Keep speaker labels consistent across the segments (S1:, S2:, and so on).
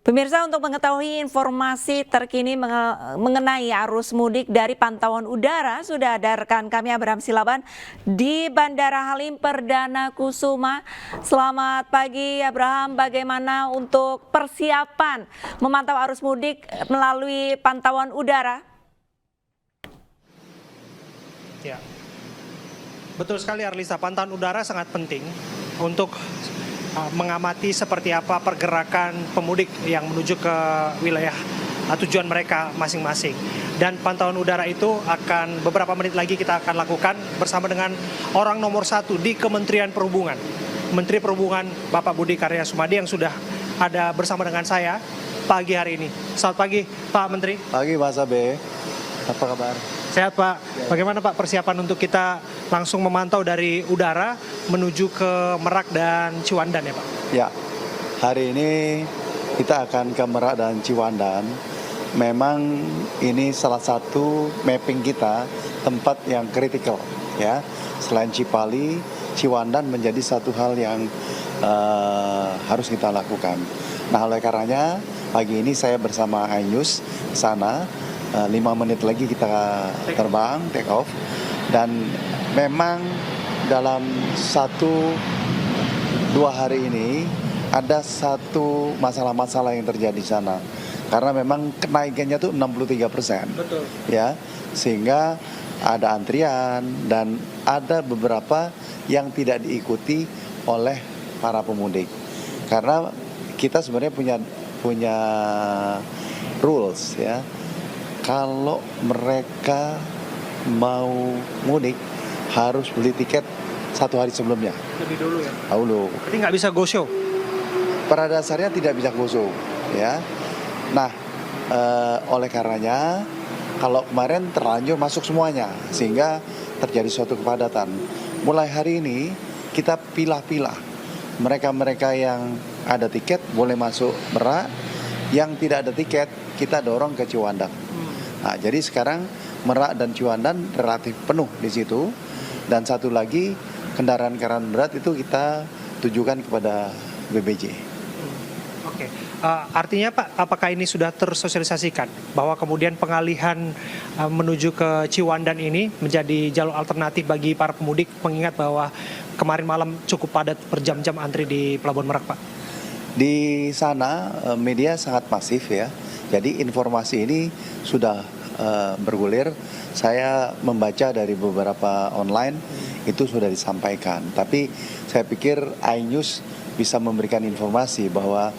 S1: Pemirsa, untuk mengetahui informasi terkini mengenai arus mudik dari pantauan udara, sudah ada rekan kami Abraham Silaban di Bandara Halim Perdana Kusuma. Selamat pagi Abraham, bagaimana untuk persiapan memantau arus mudik melalui pantauan udara?
S2: Ya, betul sekali Arlisa, pantauan udara sangat penting untuk mengamati seperti apa pergerakan pemudik yang menuju ke wilayah tujuan mereka masing-masing. Dan pantauan udara itu akan beberapa menit lagi kita akan lakukan bersama dengan orang nomor 1 di Kementerian Perhubungan. Menteri Perhubungan Bapak Budi Karya Sumadi yang sudah ada bersama dengan saya pagi hari ini. Selamat pagi Pak Menteri.
S3: Pagi Mas Abe, apa kabar?
S2: Sehat Pak. Bagaimana Pak persiapan untuk kita langsung memantau dari udara menuju ke Merak dan Ciwandan ya Pak?
S3: Ya, hari ini kita akan ke Merak dan Ciwandan. Memang ini salah satu mapping kita tempat yang kritikal ya. Selain Cipali, Ciwandan menjadi satu hal yang harus kita lakukan. Nah, oleh karenanya pagi ini saya bersama iNews sana. 5 menit lagi kita terbang, take off. Dan memang dalam 1-2 hari ini ada satu masalah-masalah yang terjadi di sana. Karena memang kenaikannya tuh 63%.
S2: Betul.
S3: Ya, sehingga ada antrian dan ada beberapa yang tidak diikuti oleh para pemudik. Karena kita sebenarnya punya rules ya. Kalau mereka mau mudik harus beli tiket 1 hari sebelumnya.
S2: Lebih dulu ya?
S3: Dulu.
S2: Berarti nggak bisa go show?
S3: Pada dasarnya tidak bisa go show, ya. Nah, oleh karenanya kalau kemarin terlanjur masuk semuanya sehingga terjadi suatu kepadatan. Mulai hari ini kita pilah-pilah. Mereka-mereka yang ada tiket boleh masuk Merak, yang tidak ada tiket kita dorong ke Ciwandan. Nah, jadi sekarang Merak dan Ciwandan relatif penuh di situ. Dan satu lagi kendaraan-kendaraan berat itu kita tujukan kepada BBJ.
S2: Oke. Artinya Pak, apakah ini sudah tersosialisasikan bahwa kemudian pengalihan menuju ke Ciwandan ini menjadi jalur alternatif bagi para pemudik, mengingat bahwa kemarin malam cukup padat berjam-jam antri di Pelabuhan Merak, Pak?
S3: Di sana media sangat masif ya. Jadi informasi ini sudah bergulir. Saya membaca dari beberapa online itu sudah disampaikan. Tapi saya pikir iNews bisa memberikan informasi bahwa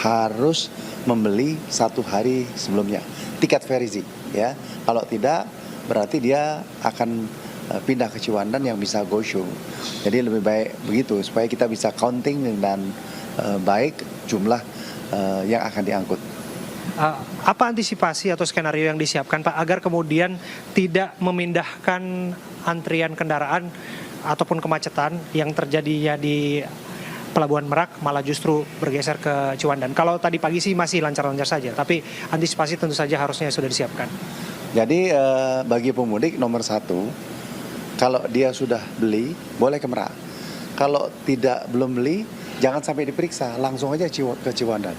S3: harus membeli 1 hari sebelumnya tiket versi ya. Kalau tidak berarti dia akan pindah ke Ciwandan yang bisa go show. Jadi lebih baik begitu supaya kita bisa counting dengan baik jumlah yang akan diangkut.
S2: Apa antisipasi atau skenario yang disiapkan Pak agar kemudian tidak memindahkan antrian kendaraan ataupun kemacetan yang terjadinya di Pelabuhan Merak malah justru bergeser ke Ciwandan? Kalau tadi pagi sih masih lancar-lancar saja, tapi antisipasi tentu saja harusnya sudah disiapkan.
S3: Jadi bagi pemudik nomor 1, kalau dia sudah beli boleh ke Merak. Kalau belum beli jangan sampai diperiksa, langsung aja ke Ciwandan.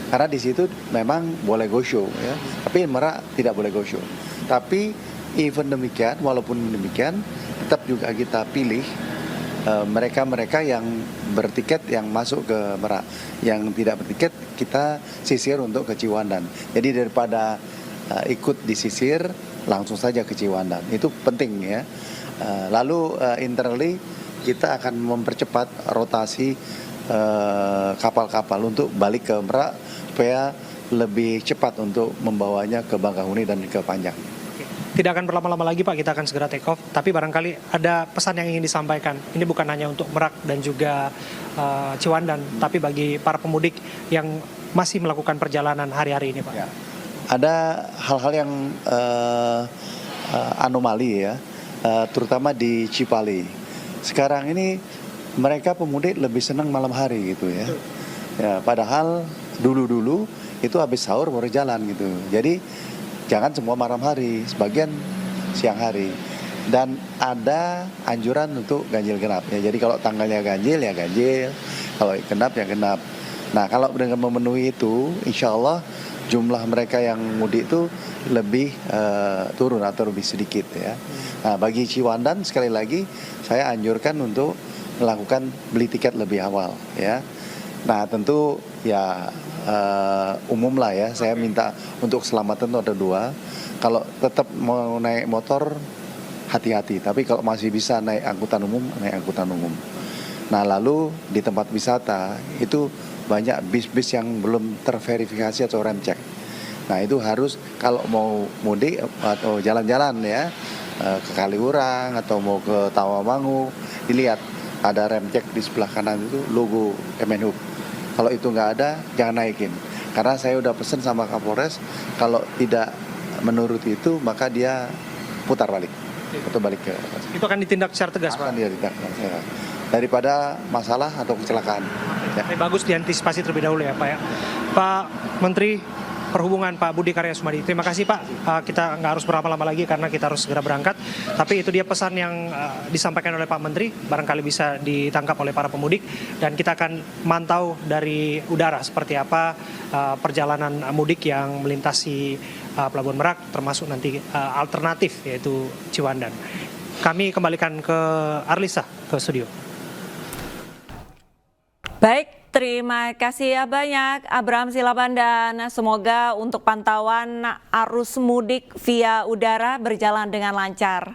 S3: Karena di situ memang boleh go show ya, tapi Merak tidak boleh go show. Tapi even demikian, walaupun demikian, tetap juga kita pilih mereka-mereka yang bertiket yang masuk ke Merak. Yang tidak bertiket kita sisir untuk ke Ciwandan. Jadi daripada ikut disisir, langsung saja ke Ciwandan. Itu penting ya. Lalu internally kita akan mempercepat rotasi kapal-kapal untuk balik ke Merak supaya lebih cepat untuk membawanya ke Bangkahuni dan ke Panjang.
S2: Tidak akan berlama-lama lagi Pak, kita akan segera take off. Tapi barangkali ada pesan yang ingin disampaikan. Ini bukan hanya untuk Merak dan juga Ciwandan, tapi bagi para pemudik yang masih melakukan perjalanan hari-hari ini Pak.
S3: Ya. Ada hal-hal yang anomali ya, terutama di Cipali. Sekarang ini mereka pemudik lebih senang malam hari gitu ya. Ya, padahal dulu itu habis sahur baru jalan gitu. Jadi jangan semua malam hari, sebagian siang hari. Dan ada anjuran untuk ganjil genap ya. Jadi kalau tanggalnya ganjil ya ganjil, kalau genap ya genap. Nah, kalau dengan memenuhi itu, insya Allah jumlah mereka yang mudik itu lebih turun atau lebih sedikit ya. Nah, bagi Ciwandan sekali lagi saya anjurkan untuk melakukan beli tiket lebih awal ya. Nah, tentu ya umum lah ya. Saya minta untuk keselamatan itu ada dua. Kalau tetap mau naik motor hati-hati. Tapi kalau masih bisa naik angkutan umum, naik angkutan umum. Nah, lalu di tempat wisata itu banyak bis-bis yang belum terverifikasi atau rem cek. Nah, itu harus kalau mau mudik atau jalan-jalan ya ke Kaliurang atau mau ke Tawamangu, dilihat ada rem cek di sebelah kanan itu logo Kemenhub. Kalau itu nggak ada, jangan naikin. Karena saya udah pesen sama Kapolres, kalau tidak menurut itu maka dia putar balik atau balik ke.
S2: Itu akan ditindak secara tegas, Pak.
S3: Akan dia tindak daripada masalah atau kecelakaan. Ya.
S2: Bagus diantisipasi terlebih dahulu ya, Pak ya. Pak Menteri Perhubungan Pak Budi Karya Sumadi. Terima kasih Pak. Kita nggak harus berlama-lama lagi karena kita harus segera berangkat. Tapi itu dia pesan yang disampaikan oleh Pak Menteri. Barangkali bisa ditangkap oleh para pemudik. Dan kita akan mantau dari udara seperti apa perjalanan mudik yang melintasi Pelabuhan Merak, termasuk nanti alternatif yaitu Ciwandan. Kami kembalikan ke Arlisa ke studio.
S1: Baik, terima kasih ya banyak Abraham Silaban, dan semoga untuk pantauan arus mudik via udara berjalan dengan lancar.